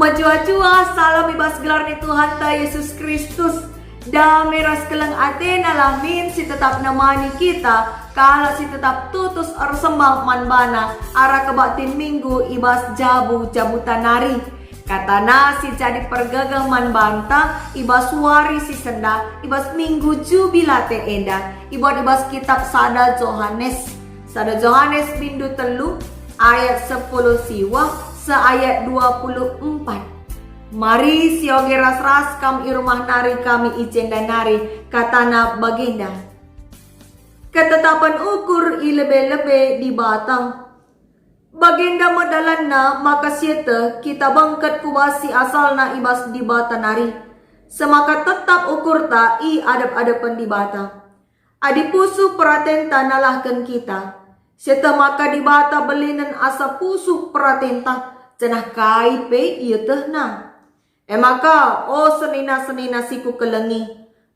Majua-jua salam ibas gelar ni Tuhan ta Yesus Kristus. Damai ras kelang Athena lamin si tetap namani kita. Kala si tetap tutus arsembang manbana. Ara kebatin minggu ibas jabutan nari. Kata nasi jadi pergagang manbanta. Ibas wari si senda. Ibas minggu jubilate enda. Ibas kitab Sada Johannes. Sada Johannes bindu telu ayat 10 siwa. Seayat 24. Mari sioge ras-ras kam irumah nari kami ijen dan nari katana baginda. Ketetapan ukur ilebe-lebe di batang. Baginda modalanna maka siete kita bangkat kubasi asalna ibas di bata nari. Semaka tetap ukur ta i adap-adapan di bata. Adi pusu pratenta nalahkan kita. Siete maka di bata belinan asa pusu pratenta. Cenah kaipe iya tehna. Maka senina-senina siku kelengi.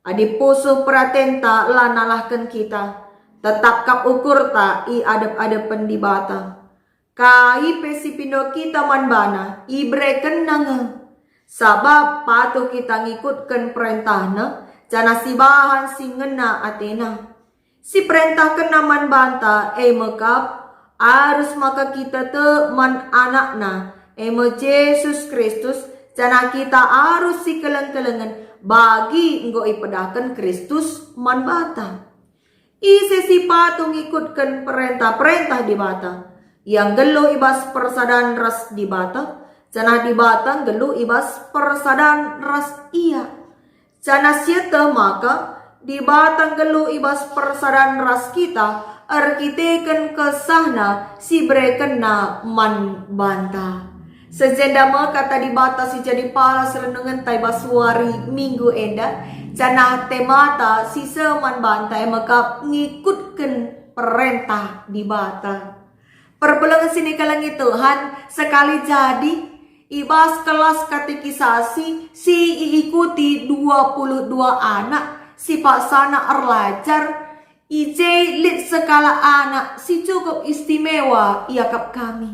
Adi pusuh pratenta lanalahkan kita. Tetap kap ukur ta i adep-adepen di bata. Kaipe si pindo kita manbana ibre kenanga. Sabab patuh kita ngikutkan perintahna. Jana si bahan si ngena Athena. Si perintah kena manbanta mekap. Harus maka kita teman anakna Yesus Kristus. Jana kita harus si keleng-kelengan bagi enggo ipedahkan Kristus man bata. Ise si patung ikutkan perintah-perintah di bata. Yang gelu ibas persadan ras di bata. Jana di bata gelu ibas persadan ras iya. Jana siete maka di bata gelu ibas persadan ras kita. Arkiteken kesahna si brekena man banta. Sejendama kata di bata si jadi pala serenungan tai basuari minggu enda. Jana temata si seman banta maka ngikutkan perintah di bata. Perbulangan sini kalangi Tuhan sekali jadi ibas kelas katekisasi si ikuti 22 anak si paksana erlajar. Ije lit sekala anak si cukup istimewa iakap kami.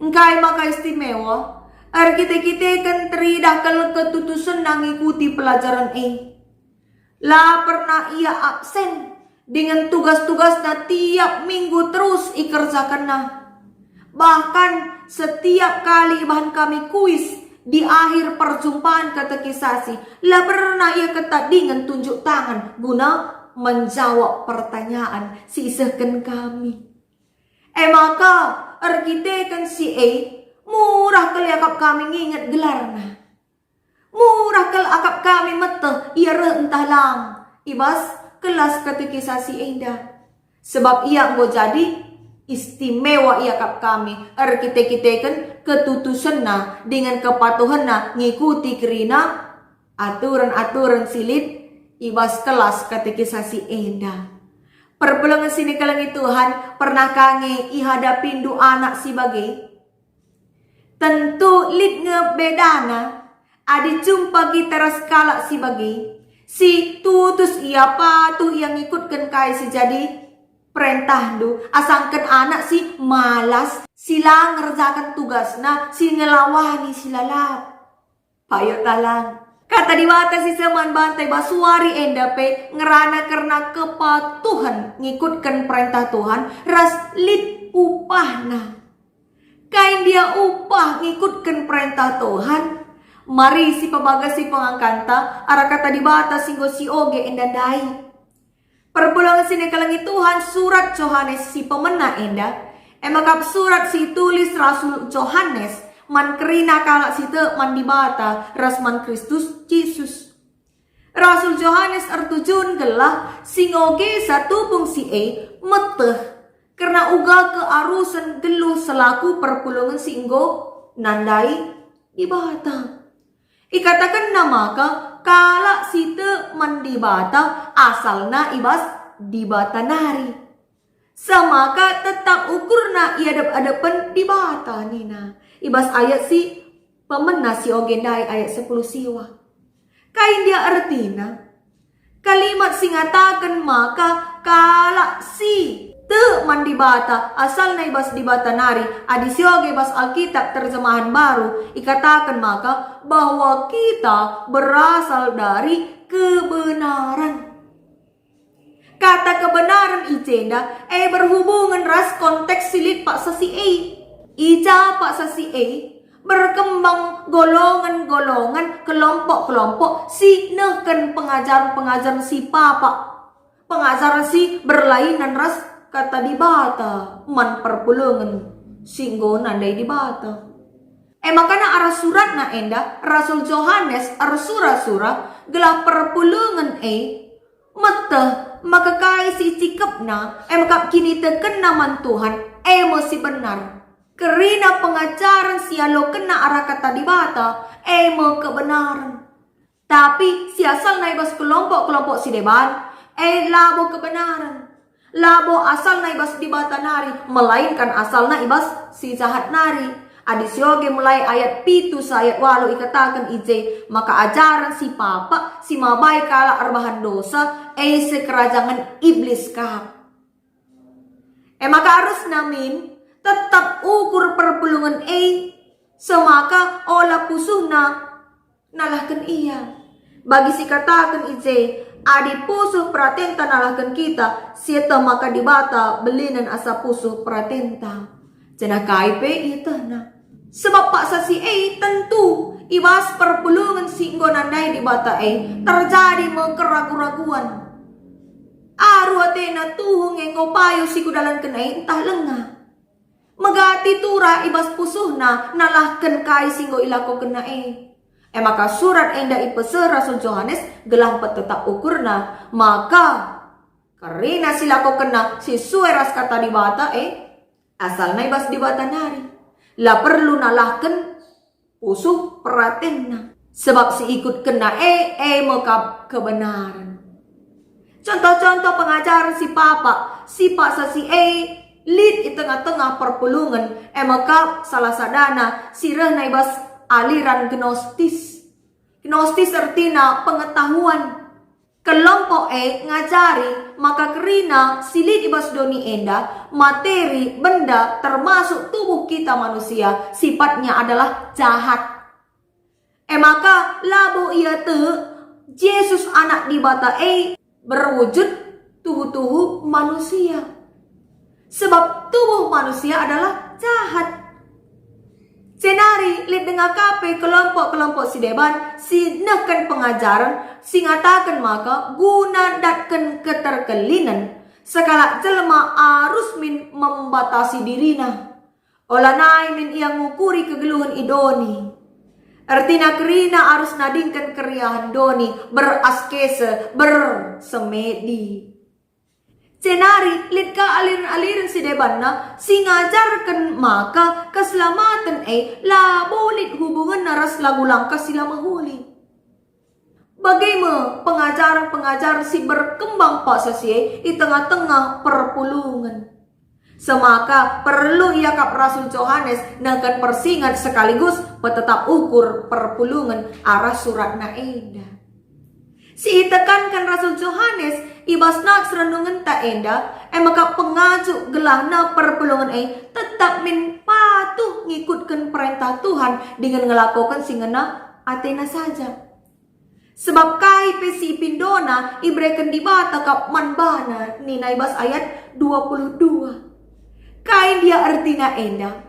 Engkai maka istimewa. Kita kan teridah kalau ketutusan nang ikuti pelajaran La pernah ia absen dengan tugas-tugas na tiap minggu terus ikerjakan na. Bahkan setiap kali bahan kami kuis di akhir perjumpaan katekisasi. La pernah ia ketat dengan tunjuk tangan guna menjawab pertanyaan si isahkan kami. Maka kita kan si murah kali akap kami nginget gelarna. Murah kali akap kami meteh ia entah lang. Ibas kelas katekisasi indah. Sebab ia mau jadi istimewa ia akap kami. Kita kan ketutusanna dengan kepatuhanna ngikuti kerina aturan-aturan silit. Ibas kelas katekisasi endah. Perbulangan sini kalangi Tuhan pernah kange ihadapin du anak si bagai. Tentu lit ngebedana. Adi jumpa kita raskala si bagai. Si tutus ia patuh yang ikutkan kai si jadi perintah du. Asangkan anak si malas. Sila ngerjakan tugasna. Si ngelawani silalap. Payo talang. Kata di bata si seman bantai basuari endape ngerana karena kepatuhan ngikutkan perintah Tuhan ras lit upahna. Kain dia upah ngikutkan perintah Tuhan. Mari si pabagas si pengangkanta ara kata di bata singgo si oge endandai. Perbulangan sini kalangi Tuhan surat Johannes si pemena enda. Emakap surat si tulis Rasul Johannes. Man kerina kalak site man dibata rasman Kristus Yesus. Rasul Johannes artujun gelah singoge satu fungsi meteh karena uga kearusan geluh selaku perpulungan singgo nandai dibata. Ikatakan namaka kalak site man dibata asalna ibas dibata nari. Samaka tetap ukurna iadap-adapan dibata nina. Ibas ayat si pemena si ogendai ayat 10 siwa. Kain dia artina. Kalimat singatakan maka kalak si Te mandibata asal na ibas dibata nari adisioge bas Alkitab terjemahan baru ikatakan maka bahwa kita berasal dari kebenaran. Kata kebenaran ijenda berhubungan ras konteks silit pak sasi ija pak sasi berkembang golongan-golongan kelompok-kelompok si neken pengajaran-pengajaran si papa pengajaran si berlainan ras kata dibata man perpulungan singgo nandai dibata. Makana arah surat na enda Rasul Yohanes arah surah-surah gelah perpulungan mata maka kai si cikap na maka kini teken naman Tuhan mesti benar. Kerina pengajaran sialo kena arah kata dibata mo kebenaran. Tapi si asal na ibas kelompok-kelompok si deban labo kebenaran. Labo asal na ibas dibata nari, melainkan asal na ibas si jahat nari. Adisyoge mulai ayat 7 sa ayat 8 ikatakan ije, maka ajaran si papa, si mabay kala arbahan dosa, sekerajangan iblis kap. Maka harus namin, tetap ukur perpulungan semaka ola pusuh na nalahkan iya. Bagi si katakan ije, adi pusuh pratenta nalahkan kita, sieta maka dibata belinan asa pusuh pratenta. Cina kaipe ita na. Sebab pak sasi tentu ibas perpulungan singgo nandai dibata terjadi mekeragu-raguan. Aru atena tuhung engko payo siku dalan kena entah lengah. Megati tura ibas pusuhna nalahkan kai singgo ilako kena maka surat enda ipese Rasul Yohanes gelang tetap ukurna maka karena silako kena si sueras kata dibata asal na ibas dibata nari la perlu nalahkan pusuh peratenna sebab si ikut kena maka kebenaran. Contoh-contoh pengajaran si papa si pak si lead di tengah-tengah perpulungan maka salah sadana sirah na ibas aliran gnostis. Gnostis artinya pengetahuan. Kelompok ngajari maka kerina silit ibas doni enda materi benda termasuk tubuh kita manusia sifatnya adalah jahat. Maka labo ia te Yesus anak dibata berwujud tubuh manusia. Sebab tubuh manusia adalah jahat. Senari lihat dengan kape kelompok-kelompok si deban si neken pengajaran si ngatakan maka guna datkan keterkelinan sekala jelma arus min membatasi dirina olanai min yang ngukuri kegeluhan idoni artina kerina arus nadingkan keriahan doni beraskese bersemedi. Senari lihat ka aliran-aliran si debanna si ngajarkan maka keselamatan labo lit hubungan naras lagu langkah sila mahuli. Bagaimana pengajaran-pengajaran si berkembang pak sasi di tengah-tengah perpulungan. Semaka perlu ia kap Rasul Yohanes dengan persingat sekaligus petetap ukur perpulungan arah surat naenda. Si tekankan Rasul Yohanes ibas nak serandungan tak enda maka pengajuk gelahna perpulungan tetap min patuh ngikutkan perintah Tuhan dengan ngelakukan singena Athena saja. Sebab kai pesi pindona ibreken dibata kap manbana ni naibas ayat 22. Kai dia artinya enda.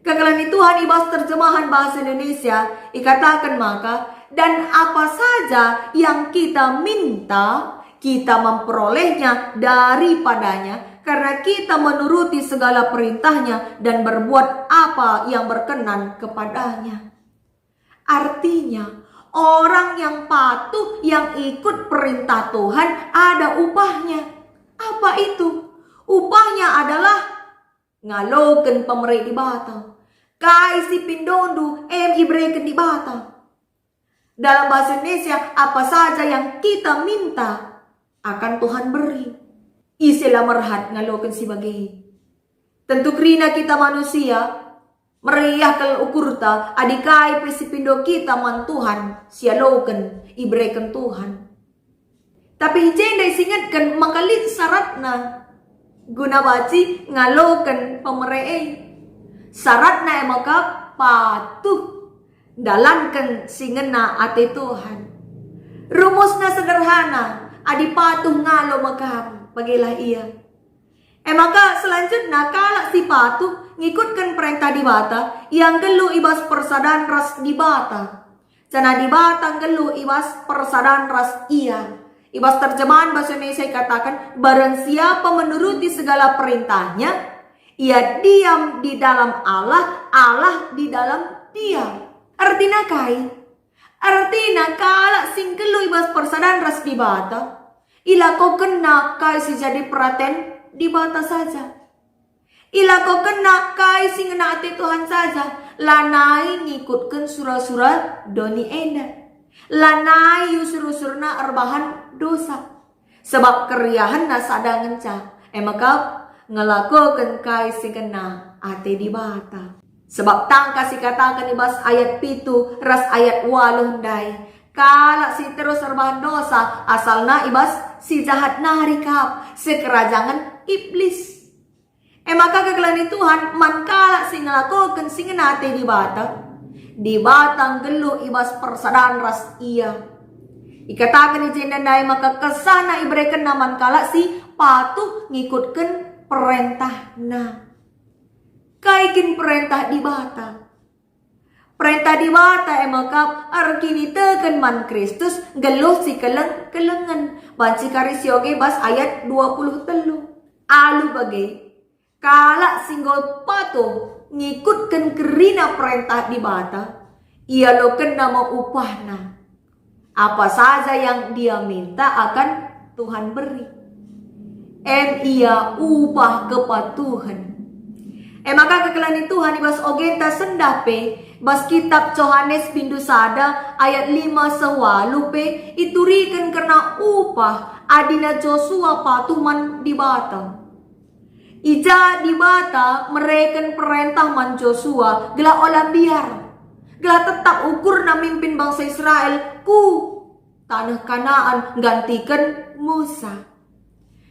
Kekalan Tuhan ibas terjemahan bahasa Indonesia ikatakan maka dan apa saja yang kita minta, kita memperolehnya daripadanya karena kita menuruti segala perintahnya dan berbuat apa yang berkenan kepadanya. Artinya, orang yang patuh, yang ikut perintah Tuhan ada upahnya. Apa itu? Upahnya adalah ngaloken pemerintah di bata. Kai si pindondu ibreken di bata. Dalam bahasa Indonesia, apa saja yang kita minta akan Tuhan beri. Istilah merhat ngaloken si bagi. Tentu kerina kita manusia, meriah kal ukurta, adikai pesipindo kita man Tuhan, sialoken, ibreken Tuhan. Tapi jenda isingatkan makalit syaratna. guna baci ngaloken pemeree. Syaratna emaka patuh dalankan singena ate Tuhan. Rumusna sederhana, adi patuh ngalo makam bagilah ia. Maka selanjutnya kalau si patuh ngikutkan perintah dibata yang gelu ibas persadaan ras dibata. Cana dibata gelu ibas persadaan ras ia. Ibas terjemahan bahasa Indonesia katakan barang siapa menuruti segala perintahnya, ia diam di dalam Allah, Allah di dalam dia. Artinya kai? Artinya kalau sing gelu ibas persadaan ras dibata, ila kau kena kai si jadi perhatian dibata saja. Ila kau kena kai sing ngena ate Tuhan saja. Lanai ngikutkan surah-surah doni enda. Lanai yusur-usurna erbahan dosa. Sebab keriahan na sadangan ca. Maka ngelakukan kai sing ngena ate dibata. Sebab tang kasih katakan ibas ayat pitu ras ayat waluh dai. Kala si terus erbahan dosa asalna ibas si jahat narikap sekerajangan iblis. Maka kegelani Tuhan mankala sing ngelakukan sing nate di batang gelu ibas persadaan ras ia. Ikatakan ijendandai maka kesana ibreken naman kala si patuh ngikutkan perintah na. Kaikin perintah di bata. Perintah di bata emakap arkini teken man Kristus geluh si kelengan. Banci karisyoge bas ayat 23. Alu bagi kala singgol patuh ngikutkan kerina perintah di bata, ia lo kena mau upahna. Apa saja yang dia minta akan Tuhan beri. Ia upah kepatuhan. Maka kekelani Tuhan ibas ogenta sendape bas kitab Yohanes bindu sada ayat 5 sewalupe iturikan karena upah adina Joshua patuman di bata. Ija di bata mereken perintah man Joshua gela olah biar gela tetap ukur na mimpin bangsa Israel ku tanah Kanaan gantikan Musa.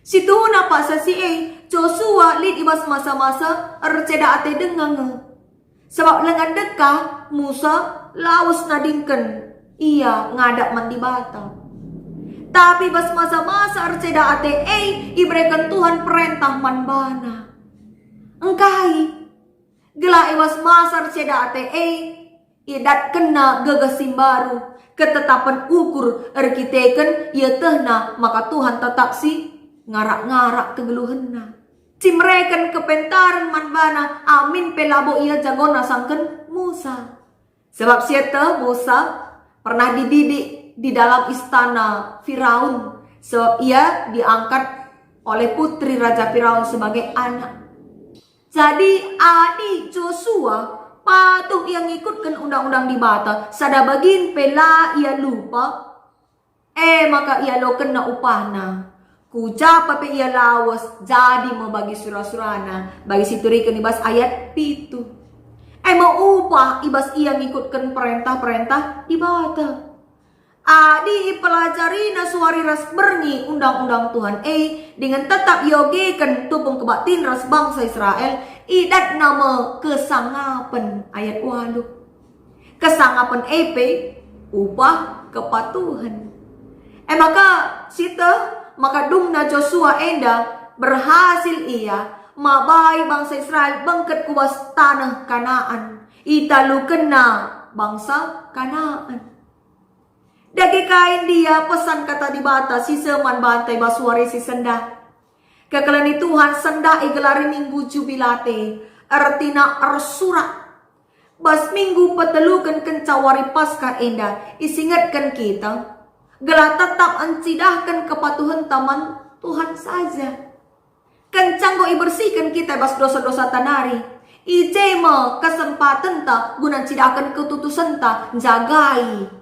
Situ na pa sa si Joshua lid ibas masa-masa erceda ate dengang. Sebab lengan deka Musa laus nadingken ia ngadak man di bata. Tapi bas masa-masa erceda ate ibrekan Tuhan perintah man bana. Engkai gela ibas masa erceda ate idat kena gagasim baru ketetapan ukur erkiteken ia tehna maka Tuhan tetap si ngarak-ngarak kegeluhenna. Cimreken kepentaran manbana amin pelabo ia jagona sangken Musa. Sebab siete Musa pernah dididik di dalam istana Firaun. Sebab ia diangkat oleh putri Raja Firaun sebagai anak. Jadi adik Joshua patuh yang ngikutkan undang-undang di bata. Sada bagin pela ia lupa. Maka ia lo kena upahna. Kuja pape ia lawas jadi membagi surah-surana bagi siturikan ibas ayat pitu. Mau upah ibas ia ngikutkan perintah-perintah ibata. Adi pelajari na suari ras berni undang-undang Tuhan dengan tetap yogekan tupung kebatin ras bangsa Israel idat nama kesangapan ayat 8. Kesangapan upah kepatuhan. Maka sita maka dumna Joshua enda berhasil ia mabai bangsa Israel bangket kuas tanah Kanaan. Italu kena bangsa Kanaan. Dagi kain dia pesan kata di bata si seman bantai basuari si senda. Kekelani Tuhan senda igelari minggu jubilate. Artina arsurak. Bas minggu petelukan kencawari pasca enda. Isingatkan kita. Gelah tetap encidahkan kepatuhan taman Tuhan saja. Kencang go ibersihkan kita bas dosa-dosa tanari. Ijema kesempatan ta guna cidahkan ketutusan ta jagai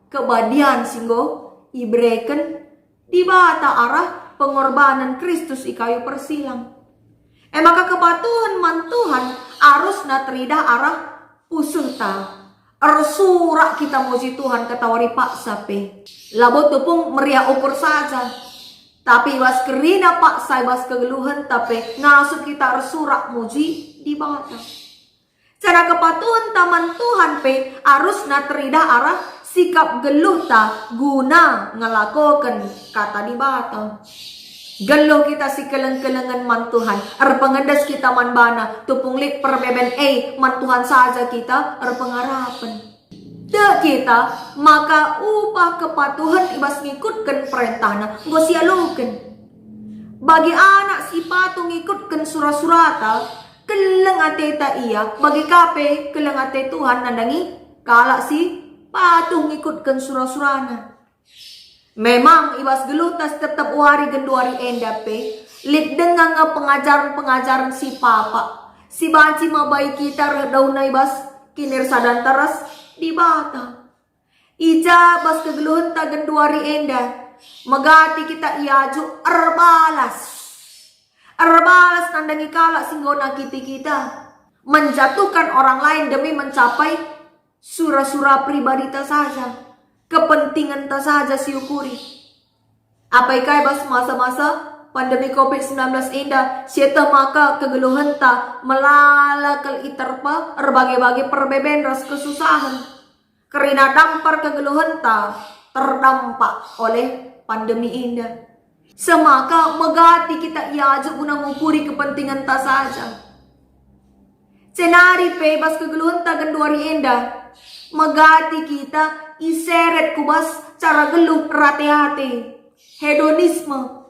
kebadian singgo ibreken di bata arah pengorbanan Kristus ikayu persilang. Maka kepatuhan man Tuhan arus na teridah arah pusulta. Arsurak kita muji Tuhan ketawari pak sape. Labo tupung meriah ukur saja. Tapi ibas kerina paksa ibas kegeluhan tapi ngasut kita resurak muji di bata. Cara kepatuhan taman Tuhan pe harus na terida arah sikap geluh ta guna ngelakokan kata di bata. Geluh kita si keleng-kelengan man Tuhan. Pengendas kita man bana. Tupunglik perbeben man Tuhan saja kita pengarapan. De kita maka upah kepatuhan ibas ngikutkan perintahna. Go sialukan. Bagi anak si patu ngikutkan surah-surata. Keleng ateta iya. Bagi kape keleng ate Tuhan nandangi. Kalak si patu ngikutkan surah-surana. Memang ibas gelutas tetap wari genduari endape. Lit dengan pengajaran-pengajaran si papa. Si banci mabai kita redau na ibas kinir sadan teras di bata. Ija bas kegeluhan ta genduari enda. Megati kita iaju erbalas. Erbalas nandangi kalak singgona kita. Menjatuhkan orang lain demi mencapai surah-surah pribadi ta saja. Kepentingan tak saja siukuri. Apa ikai bas masa-masa pandemi COVID-19 indah, sieta maka kegeluhan tak melalakal iterpa berbagai-bagai perbeben ras kesusahan. Kerina dampar kegeluhan tak terdampak oleh pandemi indah. Semaka megati kita iajak guna mengukuri kepentingan tak saja. Senari pe bas kegeluhan tak genduari indah. Megati kita iseret kubas cara geluh rate-hate. Hedonisme.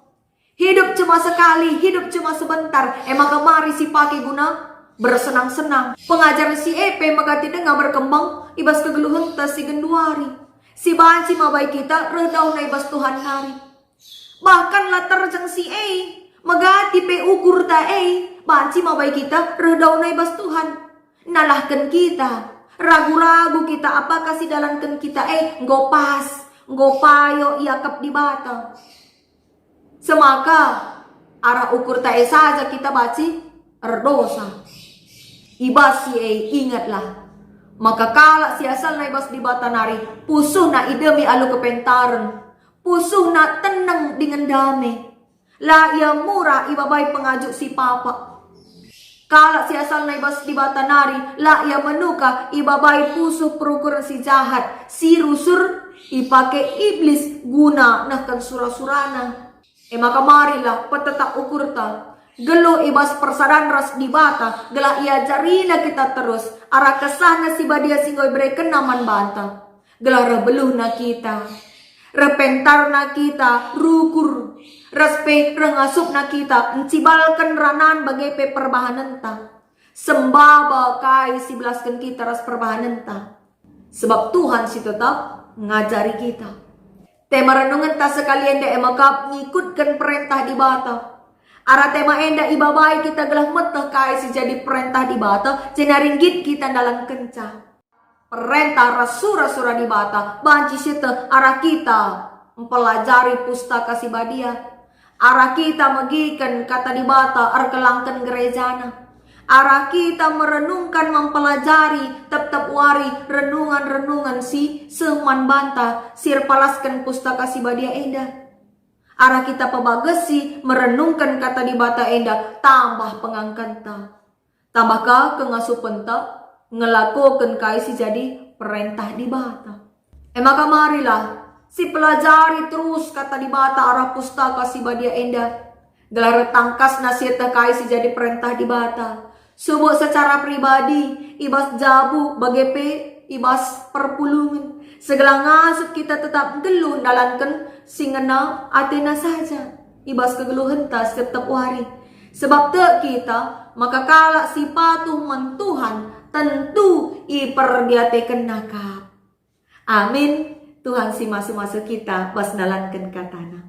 Hidup cuma sekali, hidup cuma sebentar. Maka mari si pakai guna bersenang-senang. Pengajaran si EP maka tidak berkembang. Ibas kegeluhan tas si genduari. Si banci mabai kita redau na ibas Tuhan hari. Bahkan latar jeng si megati pe ukur ta banci mabai kita redau na ibas Tuhan. Nalahkan kita. Ragu-ragu kita apakah si dalankan kita ngopas, ngopayo iakap di bata. Semaka arah ukur tae saja kita baci erdosa. Ibas si ingatlah. Maka kalak si asal na ibas di bata nari, pusuh na idemi alu kepentaran, pusuh na tenang dengan damai. La ia murah ibabai pengajuk si papa. Kalak si asal na ibas di bata nari, la ia menuka ibabai pusuh perukuran si jahat, si rusur ipake iblis guna nahkan surah-surana. Maka marilah petetak ukurta. Gelo ibas persadan ras di bata, gela ia jarina kita terus arah kesana si badia singgoy breken naman bata. Gela rebeluh na kita, repentar na kita, rukur. Respe rengasup na kita, encibalkan ranan bagai pe perbahanan ta. Sembaba kai si belaskan kita ras perbahanan ta. Sebab Tuhan si tetap ngajari kita. Tema renungan ta sekalian da emakap ngikutkan perintah di bata. Ara tema enda ibabai kita gelah metah kai si jadi perintah di bata. Cenaringgit kita dalam kenca. Perintah rasura-sura di bata. Banci sita arah kita mempelajari pustaka si badia. Arah kita magikan kata di bata arkelangkan gerejana. Arah kita merenungkan mempelajari tetap wari renungan-renungan si seman banta sir palaskan pustaka si badia enda. Arah kita pebagesi merenungkan kata di bata enda tambah pengangkanta. Tambahkah kengasupan ta ngelakukan kai si jadi perintah di bata. Maka marilah si pelajari terus kata di bata arah pustaka si badia enda. Gelar tangkas nasihat kai si jadi perintah di bata. Subuh secara pribadi, ibas jabu, bagepe, ibas perpulungan. Segala ngasut kita tetap geluh dalankan singena atena saja. Ibas kegeluhan tas tetap wari. Sebab te kita, maka kalak si patuh mentuhan, tentu iperdiate kenakap. Amin. Tuhan si masu-masu kita pas dalankan katana.